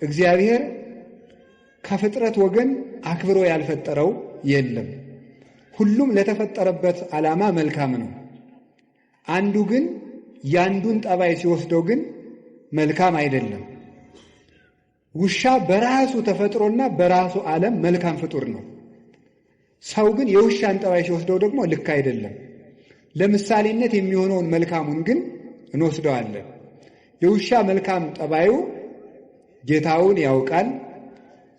እግዚአብሔር ከፍጥረት ወገን አክብሮ ያልፈጠረው የለም። ሁሉም ለተፈጠረበት ዓላማ መልካም ነው። አንዱ ግን ያንዱን ጠባይ ሲወስደው ግን መልካም አይደለም። ውሻ በራሱ ተፈጥሮና በራሱ ዓለም መልካም ፍጡር ነው። ሰው ግን የውሻን ጠባይ ሲወስደው ደግሞ ልክ አይደለም። ለምሳሌነት የሚሆነውን መልካሙን ግን እንወስደዋለን። የውሻ መልካም ጠባዩ ጌታውን ያውቃል፣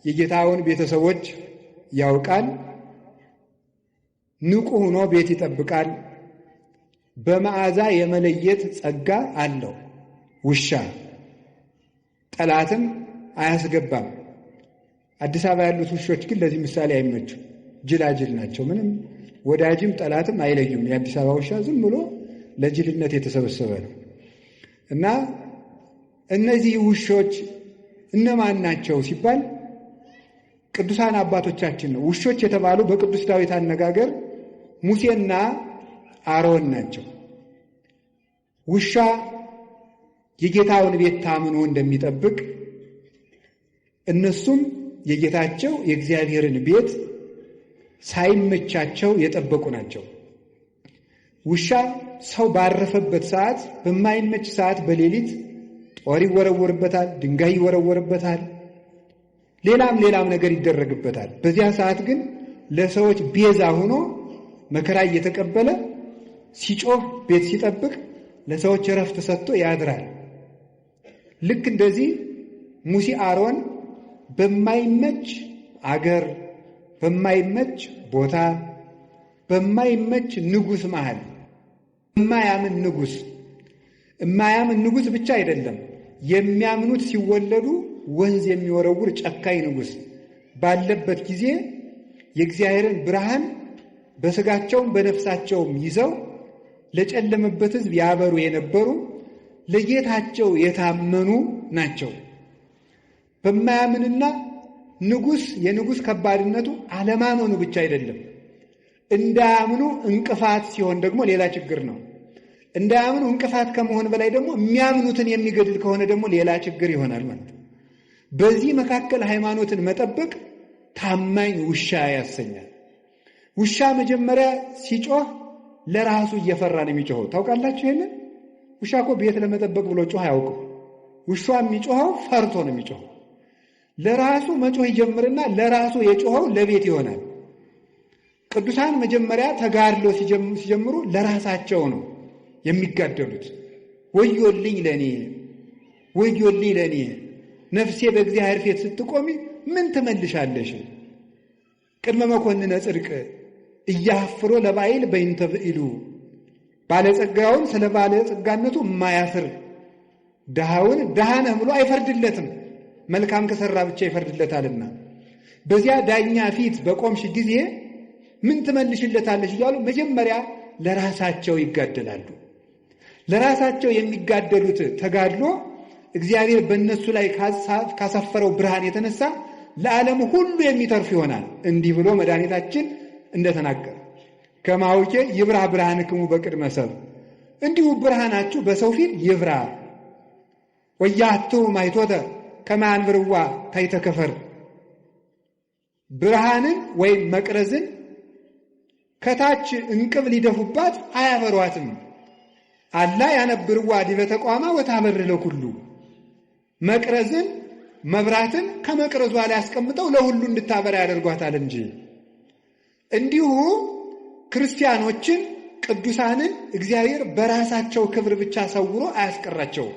የጌታውን ቤተሰቦች ያውቃል፣ ንቁ ሆኖ ቤት ይጠብቃል፣ በመዓዛ የመለየት ጸጋ አለው። ውሻ ጠላትም አያስገባም። አዲስ አበባ ያሉት ውሾች ግን ለዚህ ምሳሌ አይመቹም። ጅላጅል ናቸው። ምንም ወዳጅም ጠላትም አይለዩም። የአዲስ አበባ ውሻ ዝም ብሎ ለጅልነት የተሰበሰበ ነው። እና እነዚህ ውሾች እነማን ናቸው ሲባል ቅዱሳን አባቶቻችን ነው። ውሾች የተባሉ በቅዱስ ዳዊት አነጋገር ሙሴና አሮን ናቸው። ውሻ የጌታውን ቤት ታምኖ እንደሚጠብቅ እነሱም የጌታቸው የእግዚአብሔርን ቤት ሳይመቻቸው የጠበቁ ናቸው። ውሻ ሰው ባረፈበት ሰዓት፣ በማይመች ሰዓት በሌሊት ጦር ይወረወርበታል፣ ድንጋይ ይወረወርበታል፣ ሌላም ነገር ይደረግበታል። በዚያ ሰዓት ግን ለሰዎች ቤዛ ሆኖ መከራ እየተቀበለ ሲጮህ ቤት ሲጠብቅ ለሰዎች እረፍት ሰጥቶ ያድራል። ልክ እንደዚህ ሙሴ አሮን በማይመች አገር፣ በማይመች ቦታ፣ በማይመች ንጉሥ መሃል የማያምን ንጉሥ ብቻ አይደለም፣ የሚያምኑት ሲወለዱ ወንዝ የሚወረውር ጨካኝ ንጉሥ ባለበት ጊዜ የእግዚአብሔርን ብርሃን በሥጋቸውም በነፍሳቸውም ይዘው ለጨለመበት ሕዝብ ያበሩ የነበሩ ለጌታቸው የታመኑ ናቸው። በማያምንና ንጉሥ የንጉሥ ከባድነቱ አለማመኑ ብቻ አይደለም፣ እንዳያምኑ እንቅፋት ሲሆን ደግሞ ሌላ ችግር ነው። እንዳያምኑ እንቅፋት ከመሆን በላይ ደግሞ የሚያምኑትን የሚገድል ከሆነ ደግሞ ሌላ ችግር ይሆናል ማለት ነው። በዚህ መካከል ሃይማኖትን መጠበቅ ታማኝ ውሻ ያሰኛል። ውሻ መጀመሪያ ሲጮህ ለራሱ እየፈራ ነው የሚጮኸው። ታውቃላችሁ ይሄንን? ውሻ እኮ ቤት ለመጠበቅ ብሎ ጮህ አያውቅም። ውሻ የሚጮኸው ፈርቶ ነው የሚጮኸው። ለራሱ መጮህ ይጀምርና ለራሱ የጮኸው ለቤት ይሆናል። ቅዱሳን መጀመሪያ ተጋድሎ ሲጀምሩ ለራሳቸው ነው የሚጋደሉት። ወዮልኝ ለኔ ነፍሴ በእግዚአብሔር ፊት ስትቆሚ ምን ትመልሻለሽ? ቅድመ መኮንነ ጽድቅ እያፍሮ ለባይል በይንተ ብኢሉ፣ ባለጸጋውን ስለ ባለጸጋነቱ የማያፍር ድሃውን ድሃ ነህ ብሎ አይፈርድለትም፣ መልካም ከሰራ ብቻ ይፈርድለታልና። በዚያ ዳኛ ፊት በቆምሽ ጊዜ ምን ትመልሽለታለሽ እያሉ መጀመሪያ ለራሳቸው ይጋደላሉ። ለራሳቸው የሚጋደሉት ተጋድሎ እግዚአብሔር በእነሱ ላይ ካሰፈረው ብርሃን የተነሳ ለዓለም ሁሉ የሚተርፍ ይሆናል። እንዲህ ብሎ መድኃኒታችን እንደተናገረ ከማውቄ ይብራ ብርሃንክሙ በቅድመ ሰብእ፣ እንዲሁ ብርሃናችሁ በሰው ፊት ይብራ። ወያቱ ማይቶተ ከማንብርዋ ታይተከፈር፣ ብርሃንን ወይም መቅረዝን ከታች እንቅብ ሊደፉባት አያበሯትም። አላ ያነብርዋ ዲበ ተቋማ ወታበር ለኩሉ፣ መቅረዝን መብራትን ከመቅረዟ ላይ ያስቀምጠው ለሁሉ እንድታበራ ያደርጓታል እንጂ። እንዲሁ ክርስቲያኖችን ቅዱሳንን እግዚአብሔር በራሳቸው ክብር ብቻ ሰውሮ አያስቀራቸውም።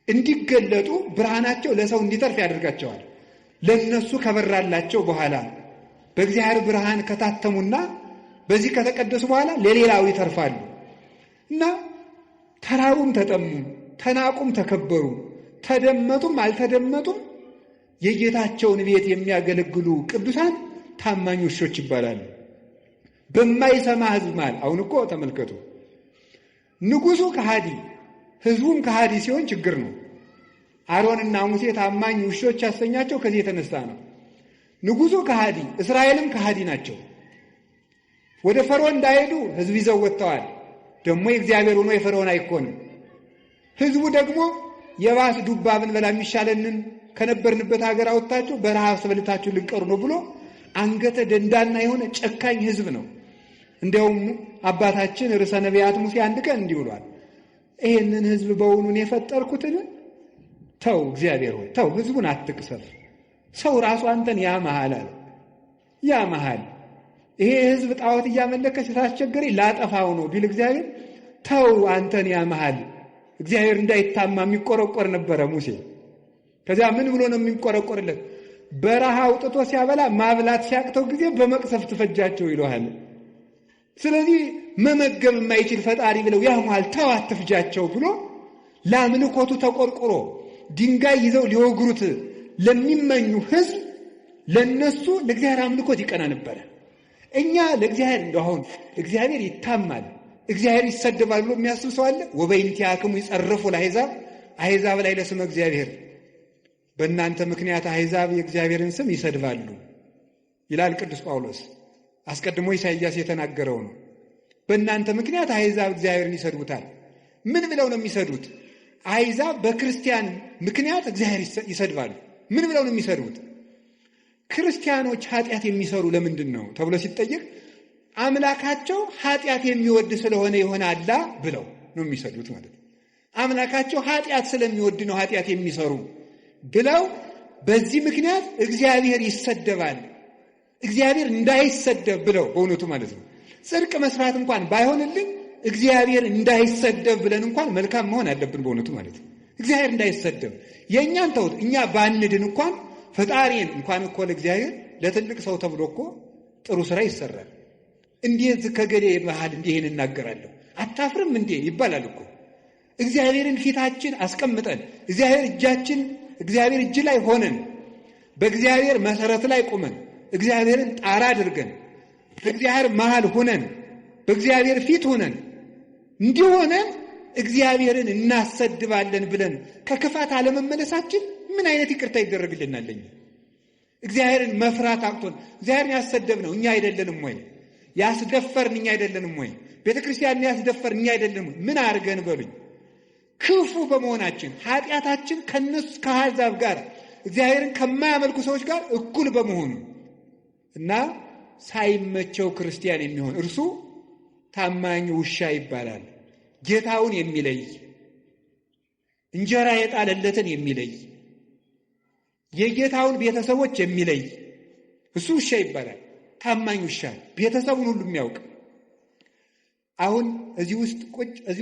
እንዲገለጡ ብርሃናቸው ለሰው እንዲተርፍ ያደርጋቸዋል። ለነሱ ከበራላቸው በኋላ በእግዚአብሔር ብርሃን ከታተሙና በዚህ ከተቀደሱ በኋላ ለሌላው ይተርፋሉ እና ተራቡም ተጠሙ፣ ተናቁም ተከበሩ፣ ተደመጡም አልተደመጡም የጌታቸውን ቤት የሚያገለግሉ ቅዱሳን ታማኝ ውሾች ይባላሉ። በማይሰማ ሕዝብ ማለት አሁን እኮ ተመልከቱ፣ ንጉሡ ከሃዲ ሕዝቡም ከሃዲ ሲሆን ችግር ነው። አሮንና ሙሴ ታማኝ ውሾች ያሰኛቸው ከዚህ የተነሳ ነው። ንጉሡ ከሃዲ፣ እስራኤልም ከሃዲ ናቸው። ወደ ፈርዖን እንዳይሄዱ ሕዝብ ይዘው ወጥተዋል። ደግሞ የእግዚአብሔር ሆኖ የፈርዖን አይኮንም። ሕዝቡ ደግሞ የባስ ዱባ ብንበላ የሚሻለንን ከነበርንበት ሀገር አውጥታችሁ በረሃብ ሰበልታችሁ ልቀሩ ነው ብሎ አንገተ ደንዳና የሆነ ጨካኝ ህዝብ ነው። እንዲያውም አባታችን ርዕሰ ነቢያት ሙሴ አንድ ቀን እንዲህ ብሏል፣ ይሄንን ህዝብ በውኑን የፈጠርኩትን ተው፣ እግዚአብሔር ሆይ ተው፣ ህዝቡን አትቅሰፍ። ሰው ራሱ አንተን ያመሃል አለ። ያመሃል ይሄ ህዝብ ጣዖት እያመለከ ሲያስቸግረኝ ላጠፋው ነው ቢል እግዚአብሔር ተው፣ አንተን ያመሃል። እግዚአብሔር እንዳይታማ የሚቆረቆር ነበረ ሙሴ። ከዚያ ምን ብሎ ነው የሚቆረቆርለት? በረሃ አውጥቶ ሲያበላ ማብላት ሲያቅተው ጊዜ በመቅሰፍት ፈጃቸው ይለዋል። ስለዚህ መመገብ የማይችል ፈጣሪ ብለው ያሟል፣ ተው አትፍጃቸው ብሎ ለአምልኮቱ ተቆርቆሮ ድንጋይ ይዘው ሊወግሩት ለሚመኙ ህዝብ ለነሱ ለእግዚአብሔር አምልኮት ይቀና ነበረ። እኛ ለእግዚአብሔር እንደሆን እግዚአብሔር ይታማል፣ እግዚአብሔር ይሰደባል ብሎ የሚያስብ ሰው አለ? ወበእንቲአክሙ ይጸርፉ ለአሕዛብ፣ አሕዛብ ላይ ለስመ እግዚአብሔር፣ በእናንተ ምክንያት አሕዛብ የእግዚአብሔርን ስም ይሰድባሉ ይላል ቅዱስ ጳውሎስ። አስቀድሞ ኢሳይያስ የተናገረው ነው። በእናንተ ምክንያት አሕዛብ እግዚአብሔርን ይሰድቡታል። ምን ብለው ነው የሚሰድቡት? አሕዛብ በክርስቲያን ምክንያት እግዚአብሔር ይሰድባሉ። ምን ብለው ነው የሚሰድቡት? ክርስቲያኖች ኃጢአት የሚሰሩ ለምንድን ነው ተብሎ ሲጠየቅ አምላካቸው ኃጢአት የሚወድ ስለሆነ ይሆናላ ብለው ነው የሚሰዱት ማለት ነው። አምላካቸው ኃጢአት ስለሚወድ ነው ኃጢአት የሚሰሩ ብለው በዚህ ምክንያት እግዚአብሔር ይሰደባል። እግዚአብሔር እንዳይሰደብ ብለው በእውነቱ ማለት ነው ጽድቅ መስራት እንኳን ባይሆንልን እግዚአብሔር እንዳይሰደብ ብለን እንኳን መልካም መሆን አለብን በእውነቱ ማለት ነው። እግዚአብሔር እንዳይሰደብ የእኛን ተውት፣ እኛ ባንድን እንኳን ፈጣሪን እንኳን እኮ ለእግዚአብሔር ለትልቅ ሰው ተብሎ እኮ ጥሩ ስራ ይሰራል። እንዴት ከገሌ መሃል እንዲህ ይሄን እናገራለሁ አታፍርም እንዴ ይባላል እኮ። እግዚአብሔርን ፊታችን አስቀምጠን እግዚአብሔር እጅ ላይ ሆነን በእግዚአብሔር መሰረት ላይ ቆመን እግዚአብሔርን ጣራ አድርገን በእግዚአብሔር መሃል ሆነን በእግዚአብሔር ፊት ሆነን እንዲሆነን እግዚአብሔርን እናሰድባለን ብለን ከክፋት አለመመለሳችን ምን አይነት ይቅርታ ይደረግልናል? እግዚአብሔርን መፍራት አቅቶን እግዚአብሔርን ያሰደብነው እኛ አይደለንም ወይ? ያስደፈርን እኛ አይደለንም ወይ? ቤተክርስቲያንን ያስደፈርን እኛ አይደለንም? ምን አድርገን በሉኝ? ክፉ በመሆናችን ኃጢአታችን ከነሱ ከአሕዛብ ጋር እግዚአብሔርን ከማያመልኩ ሰዎች ጋር እኩል በመሆኑ እና ሳይመቸው ክርስቲያን የሚሆን እርሱ ታማኝ ውሻ ይባላል። ጌታውን የሚለይ እንጀራ የጣለለትን የሚለይ የጌታውን ቤተሰቦች የሚለይ እሱ ውሻ ይባላል። ታማኝ ውሻ ቤተሰቡን ሁሉ የሚያውቅ። አሁን እዚህ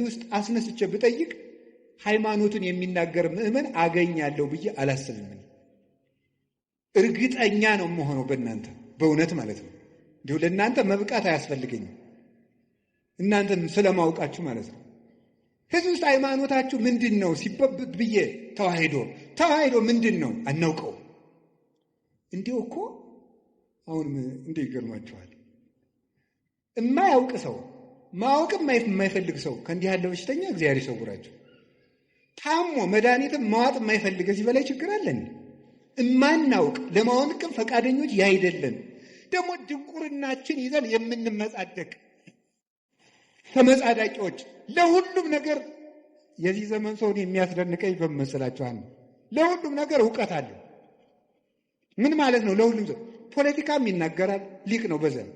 ውስጥ አስነስቼ ብጠይቅ ሃይማኖቱን የሚናገር ምእመን አገኛለሁ ብዬ አላስብም። እርግጠኛ ነው የምሆነው በእናንተ በእውነት ማለት ነው። እንዲሁ ለእናንተ መብቃት አያስፈልገኝም፣ እናንተን ስለማውቃችሁ ማለት ነው። ከዚህ ውስጥ ሃይማኖታችሁ ምንድን ነው ሲበብት ብዬ ተዋሂዶ ምንድን ነው አናውቀው። እንዲሁ እኮ አሁን እንዲህ ይገርማችኋል። የማያውቅ ሰው ማወቅም የማይፈልግ ሰው ከእንዲህ ያለ በሽተኛ እግዚአብሔር ይሰውራቸው። ታሞ መድኃኒትም ማዋጥ የማይፈልግ እዚህ በላይ ችግር አለን። እማናውቅ ለማወቅም ፈቃደኞች ያይደለን ደግሞ ድንቁርናችን ይዘን የምንመጻደቅ ተመጻዳቂዎች ለሁሉም ነገር። የዚህ ዘመን ሰውን የሚያስደንቀኝ በመሰላችኋል ለሁሉም ነገር ዕውቀት አለ። ምን ማለት ነው? ለሁሉም ሰው ፖለቲካም ይናገራል፣ ሊቅ ነው። በዚያም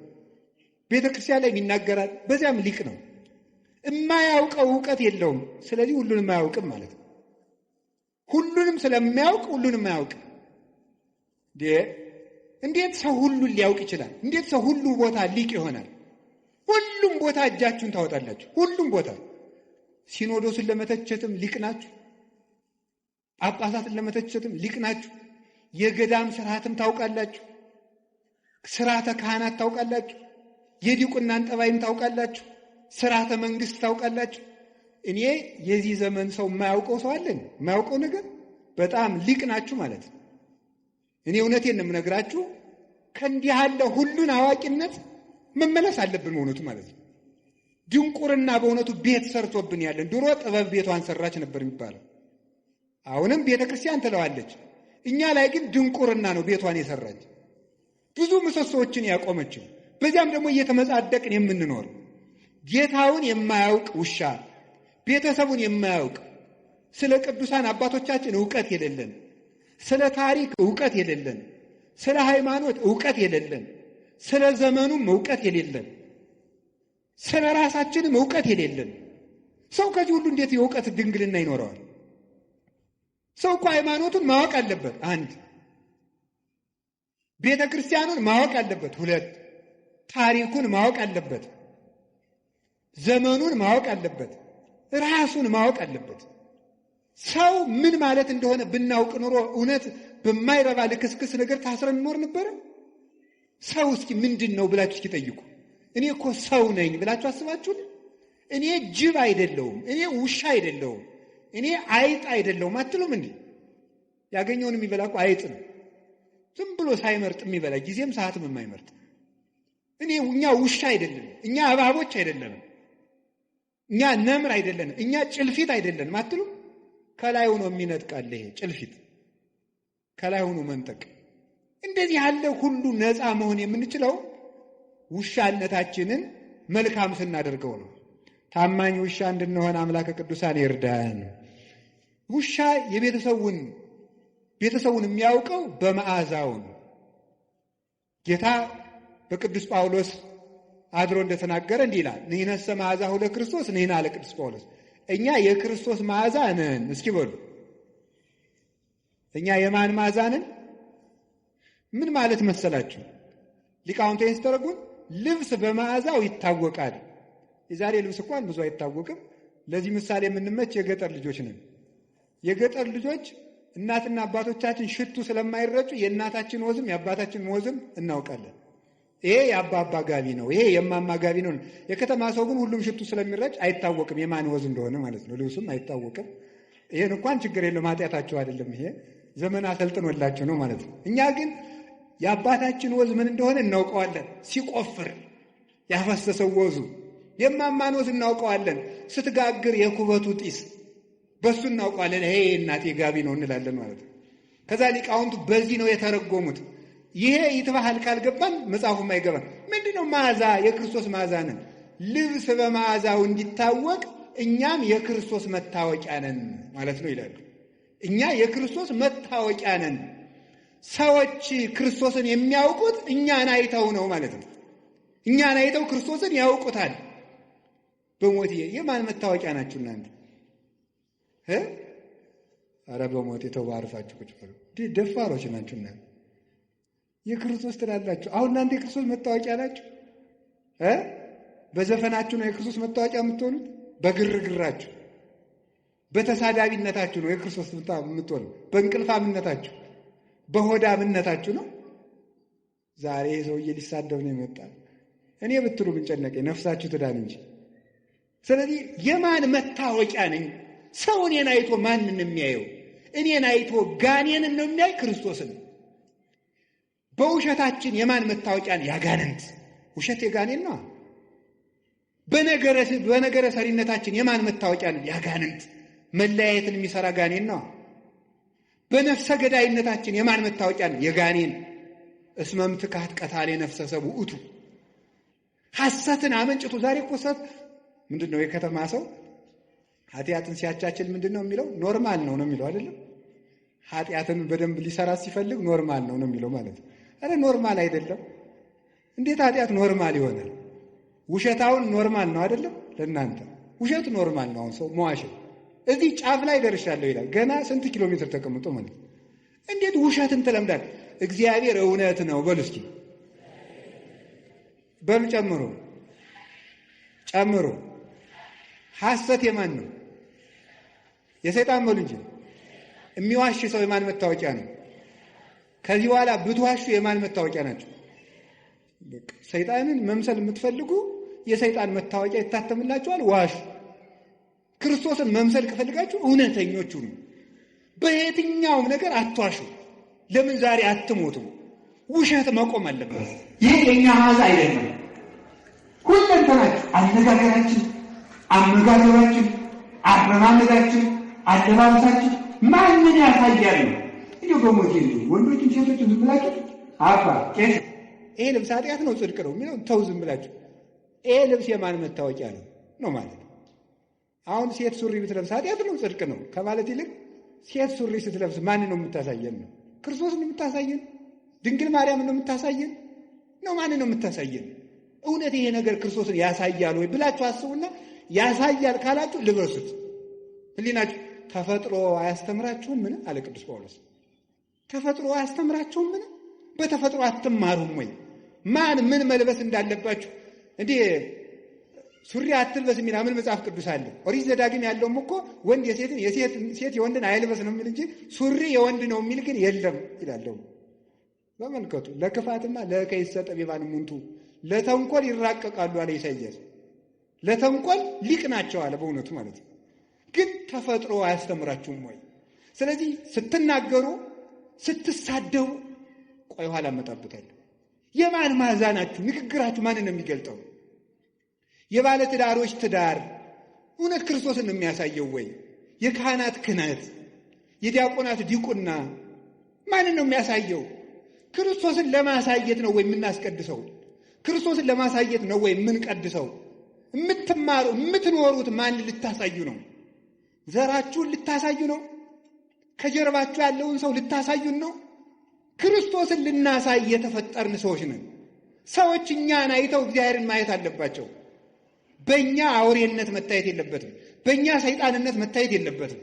ቤተክርስቲያን ላይ ይናገራል፣ በዚያም ሊቅ ነው። የማያውቀው ዕውቀት የለውም። ስለዚህ ሁሉንም አያውቅም ማለት ነው። ሁሉንም ስለማያውቅ ሁሉንም አያውቅም። እንዴት ሰው ሁሉን ሊያውቅ ይችላል? እንዴት ሰው ሁሉ ቦታ ሊቅ ይሆናል? ሁሉም ቦታ እጃችሁን ታወጣላችሁ። ሁሉም ቦታ ሲኖዶስን ለመተቸትም ሊቅ ናችሁ፣ ጳጳሳትን ለመተቸትም ሊቅ ናችሁ፣ የገዳም ስርዓትም ታውቃላችሁ፣ ስርዓተ ካህናት ታውቃላችሁ፣ የዲቁናን ጠባይም ታውቃላችሁ፣ ስርዓተ መንግስት ታውቃላችሁ። እኔ የዚህ ዘመን ሰው የማያውቀው ሰው አለን? የማያውቀው ነገር በጣም ሊቅ ናችሁ ማለት ነው። እኔ እውነቴን ነው የምነግራችሁ። ከእንዲህ ያለ ሁሉን አዋቂነት መመለስ አለብን በእውነቱ ማለት ነው። ድንቁርና በእውነቱ ቤት ሰርቶብን ያለን። ድሮ ጥበብ ቤቷን ሰራች ነበር የሚባለው። አሁንም ቤተ ክርስቲያን ትለዋለች። እኛ ላይ ግን ድንቁርና ነው ቤቷን የሰራች፣ ብዙ ምሰሶዎችን ያቆመችው። በዚያም ደግሞ እየተመጻደቅን የምንኖር ጌታውን የማያውቅ ውሻ፣ ቤተሰቡን የማያውቅ ስለ ቅዱሳን አባቶቻችን ዕውቀት የሌለን ስለ ታሪክ ዕውቀት የሌለን፣ ስለ ሃይማኖት ዕውቀት የሌለን፣ ስለ ዘመኑም ዕውቀት የሌለን፣ ስለ ራሳችንም ዕውቀት የሌለን ሰው ከዚህ ሁሉ እንዴት የዕውቀት ድንግልና ይኖረዋል? ሰው እኮ ሃይማኖቱን ማወቅ አለበት። አንድ ቤተ ክርስቲያኑን ማወቅ አለበት። ሁለት ታሪኩን ማወቅ አለበት። ዘመኑን ማወቅ አለበት። ራሱን ማወቅ አለበት። ሰው ምን ማለት እንደሆነ ብናውቅ ኑሮ እውነት በማይረባ ልክስክስ ነገር ታስረን እንኖር ነበረ? ሰው እስኪ ምንድን ነው ብላችሁ እስኪ ጠይቁ። እኔ እኮ ሰው ነኝ ብላችሁ አስባችሁ? እኔ ጅብ አይደለሁም፣ እኔ ውሻ አይደለሁም፣ እኔ አይጥ አይደለሁም አትሉም እንዴ? ያገኘውን የሚበላ እኮ አይጥ ነው። ዝም ብሎ ሳይመርጥ የሚበላ ጊዜም ሰዓትም የማይመርጥ። እኛ ውሻ አይደለንም፣ እኛ እባቦች አይደለንም፣ እኛ ነምር አይደለንም፣ እኛ ጭልፊት አይደለንም አትሉም? ከላይ ሆኖ የሚነጥቃል ይሄ ጭልፊት፣ ከላይ ሆኖ መንጠቅ። እንደዚህ ያለ ሁሉ ነፃ መሆን የምንችለው ውሻነታችንን መልካም ስናደርገው ነው። ታማኝ ውሻ እንድንሆን አምላከ ቅዱሳን ይርዳን። ውሻ ቤተሰቡን የሚያውቀው በመዓዛው ነው። ጌታ በቅዱስ ጳውሎስ አድሮ እንደተናገረ እንዲህ ይላል፣ ንሕነሰ መዓዛሁ ለክርስቶስ ንሕነ አለ ቅዱስ ጳውሎስ። እኛ የክርስቶስ መዓዛ ነን። እስኪ በሉ እኛ የማን መዓዛ ነን? ምን ማለት መሰላችሁ? ሊቃውንቱ ሲተረጉም ልብስ በመዓዛው ይታወቃል። የዛሬ ልብስ እንኳን ብዙ አይታወቅም። ለዚህ ምሳሌ የምንመች የገጠር ልጆች ነን። የገጠር ልጆች እናትና አባቶቻችን ሽቱ ስለማይረጩ የእናታችን ወዝም የአባታችን ወዝም እናውቃለን። ይሄ የአባባ ጋቢ ነው፣ ይሄ የማማ ጋቢ ነው። የከተማ ሰው ግን ሁሉም ሽቱ ስለሚረጭ አይታወቅም የማን ወዝ እንደሆነ ማለት ነው። ልብሱም አይታወቅም። ይሄን እንኳን ችግር የለም፣ ኃጢአታቸው አይደለም። ይሄ ዘመን አሰልጥኖላቸው ነው ማለት ነው። እኛ ግን የአባታችን ወዝ ምን እንደሆነ እናውቀዋለን። ሲቆፍር ያፈሰሰው ወዙ የማማን ወዝ እናውቀዋለን። ስትጋግር የኩበቱ ጢስ በሱ እናውቀዋለን። ይሄ እናቴ ጋቢ ነው እንላለን ማለት ነው። ከዛ ሊቃውንቱ በዚህ ነው የተረጎሙት። ይሄ ይትባህል ካልገባን መጽሐፉም አይገባን። ምንድነው መዓዛ? የክርስቶስ መዓዛ ነን። ልብስ በመዓዛው እንዲታወቅ እኛም የክርስቶስ መታወቂያ ነን ማለት ነው ይላሉ። እኛ የክርስቶስ መታወቂያ ነን። ሰዎች ክርስቶስን የሚያውቁት እኛን አይተው ነው ማለት ነው። እኛን አይተው ክርስቶስን ያውቁታል። በሞቴ የማን መታወቂያ ናችሁ እናንተ? ኧረ በሞቴ ተባርፋችሁ ቁጭ በሉ። ደፋሮች ናችሁ እናንተ። የክርስቶስ ትላላችሁ። አሁን እናንተ የክርስቶስ መታወቂያ ናችሁ። በዘፈናችሁ ነው የክርስቶስ መታወቂያ የምትሆኑት። በግርግራችሁ በተሳዳቢነታችሁ ነው የክርስቶስ የምትሆኑ። በእንቅልፋምነታችሁ በሆዳምነታችሁ ነው። ዛሬ ሰውዬ ሊሳደብ ነው የመጣ። እኔ ብትሉ ምን ጨነቀኝ? ነፍሳችሁ ትዳን እንጂ። ስለዚህ የማን መታወቂያ ነኝ? ሰው እኔን አይቶ ማንን የሚያየው? እኔን አይቶ ጋኔንን ነው የሚያይ? ክርስቶስን። በውሸታችን የማን መታወቂያ ነው? ያጋንንት። ውሸት የጋኔን ነው። በነገረ ሰሪነታችን የማን መታወቂያ ነው? ያጋንንት። መለያየትን የሚሰራ ጋኔን ነው። በነፍሰ ገዳይነታችን የማን መታወቂያ ነው? የጋኔን። እስመም ትካት ቀታሌ ነፍሰ ሰብ ውእቱ። ሐሰትን አመንጭቱ። ዛሬ እኮ ሰት ምንድነው? የከተማ ሰው ኃጢአትን ሲያቻችል ምንድነው የሚለው? ኖርማል ነው የሚለው አይደለም። ኃጢአትን በደንብ ሊሰራ ሲፈልግ ኖርማል ነው የሚለው ማለት ነው። አረ ኖርማል አይደለም። እንዴት ኃጢአት ኖርማል ይሆናል? ውሸታውን ኖርማል ነው አይደለም? ለእናንተ ውሸት ኖርማል ነው። አሁን ሰው መዋሸት እዚህ ጫፍ ላይ ደርሻለሁ ይላል። ገና ስንት ኪሎ ሜትር ተቀምጦ ማለት እንዴት ውሸትን ትለምዳል? እግዚአብሔር እውነት ነው በሉ እስኪ። በሉ ጨምሮ ሐሰት የማን ነው? የሰይጣን በሉ እንጂ። የሚዋሽ ሰው የማን መታወቂያ ነው? ከዚህ በኋላ ብትዋሹ የማን መታወቂያ ናቸው? ሰይጣንን መምሰል የምትፈልጉ የሰይጣን መታወቂያ ይታተምላችኋል። ዋሹ። ክርስቶስን መምሰል ከፈልጋችሁ እውነተኞቹ ነው። በየትኛውም ነገር አትዋሹ። ለምን ዛሬ አትሞቱም? ውሸት መቆም አለበት። ይህ የኛ መዓዛ አይደለም። ሁለንተናችሁ፣ አነጋገራችን፣ አመጋገባችን፣ አረማመዳችን፣ አለባበሳችን ማንን ያሳያል ነው? እንዲሁ በሞት ወንዶችን ሴቶችን ዝም ብላችሁ አባ ቄስ ይሄ ልብስ ኃጢአት ነው ጽድቅ ነው የሚለው ተው ዝም ብላችሁ። ይሄ ልብስ የማን መታወቂያ ነው ማለት ነው? አሁን ሴት ሱሪ ብትለብስ ኃጢአት ነው ጽድቅ ነው ከማለት ይልቅ ሴት ሱሪ ስትለብስ ማን ነው የምታሳየን? ነው ክርስቶስ ነው የምታሳየን? ድንግል ማርያም ነው የምታሳየን? ነው ማን ነው የምታሳየን? እውነት ይሄ ነገር ክርስቶስን ያሳያል ወይ ብላችሁ አስቡና ያሳያል ካላችሁ ልበሱት። ህሊናችሁ ተፈጥሮ አያስተምራችሁም? ምን አለ ቅዱስ ጳውሎስ? ተፈጥሮ አያስተምራችሁም? ምን በተፈጥሮ አትማሩም ወይ? ማን ምን መልበስ እንዳለባችሁ እንዴ ሱሪ አትልበስ የሚል ምን መጽሐፍ ቅዱስ አለ? ኦሪት ዘዳግም ያለውም እኮ ወንድ የሴትን ሴት የወንድን አይልበስ ነው የሚል እንጂ ሱሪ የወንድ ነው የሚል ግን የለም ይላለው። በመልከቱ ለክፋትና ለከይሰ ጠቢባን ሙንቱ ለተንኮል ይራቀቃሉ አለ ኢሳይያስ። ለተንኮል ሊቅ ናቸው አለ በእውነቱ ማለት ነው። ግን ተፈጥሮ አያስተምራችሁም ወይ? ስለዚህ ስትናገሩ ስትሳደቡ ቆይ ኋላ መጣበታለሁ። የማን ማዛ ናችሁ? ንግግራችሁ ማንን ነው የሚገልጠው? የባለ ትዳሮች ትዳር እውነት ክርስቶስን ነው የሚያሳየው ወይ? የካህናት ክህነት፣ የዲያቆናት ዲቁና ማንን ነው የሚያሳየው? ክርስቶስን ለማሳየት ነው ወይ የምናስቀድሰው? ክርስቶስን ለማሳየት ነው ወይ የምንቀድሰው? የምትማሩ የምትኖሩት ማን ልታሳዩ ነው? ዘራችሁን ልታሳዩ ነው? ከጀርባችሁ ያለውን ሰው ልታሳዩን ነው? ክርስቶስን ልናሳይ የተፈጠርን ሰዎች ነን። ሰዎች እኛን አይተው እግዚአብሔርን ማየት አለባቸው። በእኛ አውሬነት መታየት የለበትም። በእኛ ሰይጣንነት መታየት የለበትም።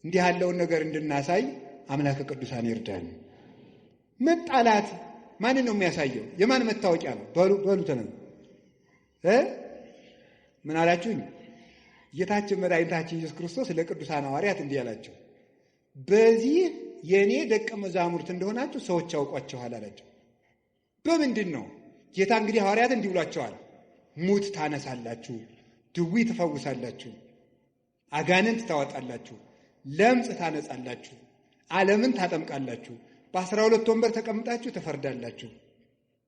እንዲህ ያለውን ነገር እንድናሳይ አምላከ ቅዱሳን ይርዳን። መጣላት ማንን ነው የሚያሳየው? የማን መታወቂያ ነው? በሉ ተነሱ። ምን አላችሁኝ? ጌታችን መድኃኒታችን ኢየሱስ ክርስቶስ ለቅዱሳን ሐዋርያት እንዲህ አላቸው፣ በዚህ የእኔ ደቀ መዛሙርት እንደሆናችሁ ሰዎች ያውቋችኋል አላቸው። በምንድን ነው? ጌታ እንግዲህ ሐዋርያት እንዲህ ብሏቸዋል፣ ሙት ታነሳላችሁ፣ ድዊ ትፈውሳላችሁ፣ አጋንንት ታወጣላችሁ፣ ለምጽ ታነጻላችሁ፣ ዓለምን ታጠምቃላችሁ፣ በ12 ወንበር ተቀምጣችሁ ትፈርዳላችሁ።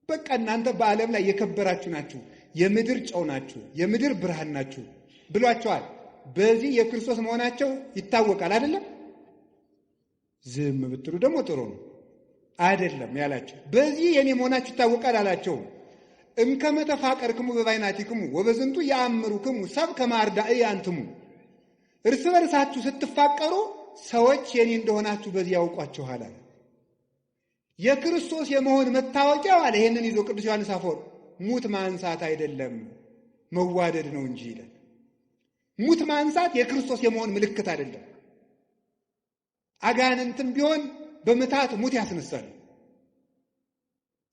በቃ እናንተ በዓለም ላይ የከበራችሁ ናችሁ፣ የምድር ጨው ናችሁ፣ የምድር ብርሃን ናችሁ ብሏቸዋል። በዚህ የክርስቶስ መሆናቸው ይታወቃል አይደለም? ዝም ብትሉ ደግሞ ጥሩ ነው አይደለም ያላቸው። በዚህ የኔ መሆናችሁ ይታወቃል አላቸው። እምከመ ተፋቀርክሙ በባይናቲክሙ ወበዝንቱ ያአምሩክሙ ሰብ ከመ አርዳኢ አንትሙ። እርስ በርሳችሁ ስትፋቀሩ ሰዎች የኔ እንደሆናችሁ በዚህ ያውቋችኋል አለ። የክርስቶስ የመሆን መታወቂያው አለ። ይሄንን ይዞ ቅዱስ ዮሐንስ አፈወርቅ ሙት ማንሳት አይደለም መዋደድ ነው እንጂ ይላል። ሙት ማንሳት የክርስቶስ የመሆን ምልክት አይደለም። አጋንንትም ቢሆን በምታት ሙት ያስነሳሉ።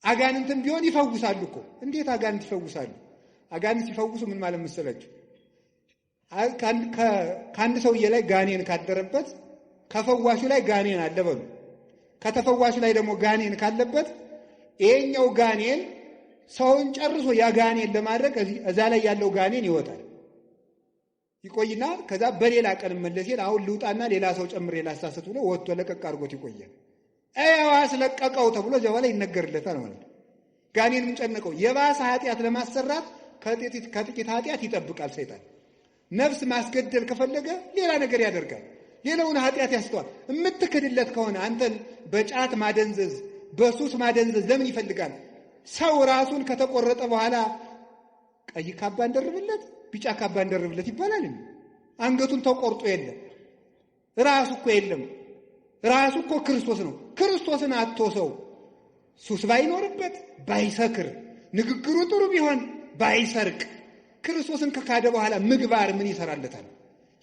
አጋንንትም ቢሆን ይፈውሳሉ እኮ። እንዴት አጋንንት ይፈውሳሉ? አጋንንት ሲፈውሱ ምን ማለት መሰላችሁ? ከአንድ ሰውዬ ላይ ጋኔን ካደረበት ከፈዋሹ ላይ ጋኔን አለ በሉ። ከተፈዋሹ ላይ ደግሞ ጋኔን ካለበት ይሄኛው ጋኔን ሰውን ጨርሶ ያ ጋኔን ለማድረግ እዛ ላይ ያለው ጋኔን ይወጣል። ይቆይና ከዛ በሌላ ቀን መለስ ይል አሁን ልውጣና ሌላ ሰው ጨምሬ ላሳሰት ብሎ ወጥቶ ለቀቅ አድርጎት ይቆያል። አስለቀቀው ተብሎ እዚያ በኋላ ይነገርለታል ማለት ነው። ጋኔንም ጨነቀው። የባሰ ኃጢአት ለማሰራት ከጥቂት ኃጢአት ይጠብቃል ሰይጣን። ነፍስ ማስገደል ከፈለገ ሌላ ነገር ያደርጋል። ሌላውን ኃጢአት ያስተዋል። የምትክድለት ከሆነ አንተን በጫት ማደንዘዝ፣ በሱስ ማደንዘዝ ለምን ይፈልጋል? ሰው ራሱን ከተቆረጠ በኋላ ቀይ ካባ እንደርብለት፣ ቢጫ ካባ እንደርብለት ይባላል። አንገቱን ተቆርጦ የለም ራሱ እኮ የለም። ራሱ እኮ ክርስቶስ ነው። ክርስቶስን አጥቶ ሰው ሱስ ባይኖርበት፣ ባይሰክር፣ ንግግሩ ጥሩ ቢሆን፣ ባይሰርቅ፣ ክርስቶስን ከካደ በኋላ ምግባር ምን ይሰራለታል?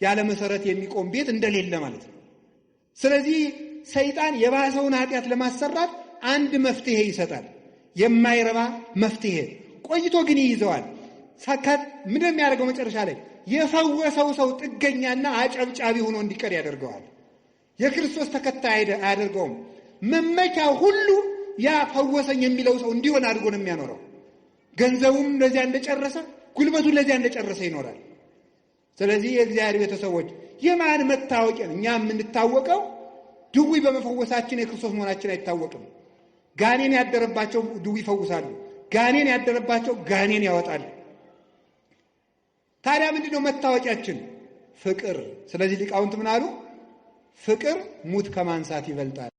ያለ መሰረት የሚቆም ቤት እንደሌለ ማለት ነው። ስለዚህ ሰይጣን የባሰውን ኃጢአት ለማሰራት አንድ መፍትሄ ይሰጣል። የማይረባ መፍትሄ ቆይቶ ግን ይይዘዋል። ሳካት ምን የሚያደርገው መጨረሻ ላይ የፈወሰው ሰው ጥገኛና አጨብጫቢ ሆኖ እንዲቀር ያደርገዋል። የክርስቶስ ተከታይ አያደርገውም። መመኪያው ሁሉ ያ ፈወሰኝ የሚለው ሰው እንዲሆን አድርጎ ነው የሚያኖረው። ገንዘቡም ለዚያ እንደጨረሰ፣ ጉልበቱን ለዚያ እንደጨረሰ ይኖራል። ስለዚህ የእግዚአብሔር ቤተሰቦች የማን መታወቂያ እኛ የምንታወቀው? ድውይ በመፈወሳችን የክርስቶስ መሆናችን አይታወቅም። ጋኔን ያደረባቸው ድውይ ይፈውሳሉ። ጋኔን ያደረባቸው ጋኔን ያወጣሉ። ታዲያ ምንድነው መታወቂያችን? ፍቅር። ስለዚህ ሊቃውንት ምን አሉ? ፍቅር ሙት ከማንሳት ይበልጣል።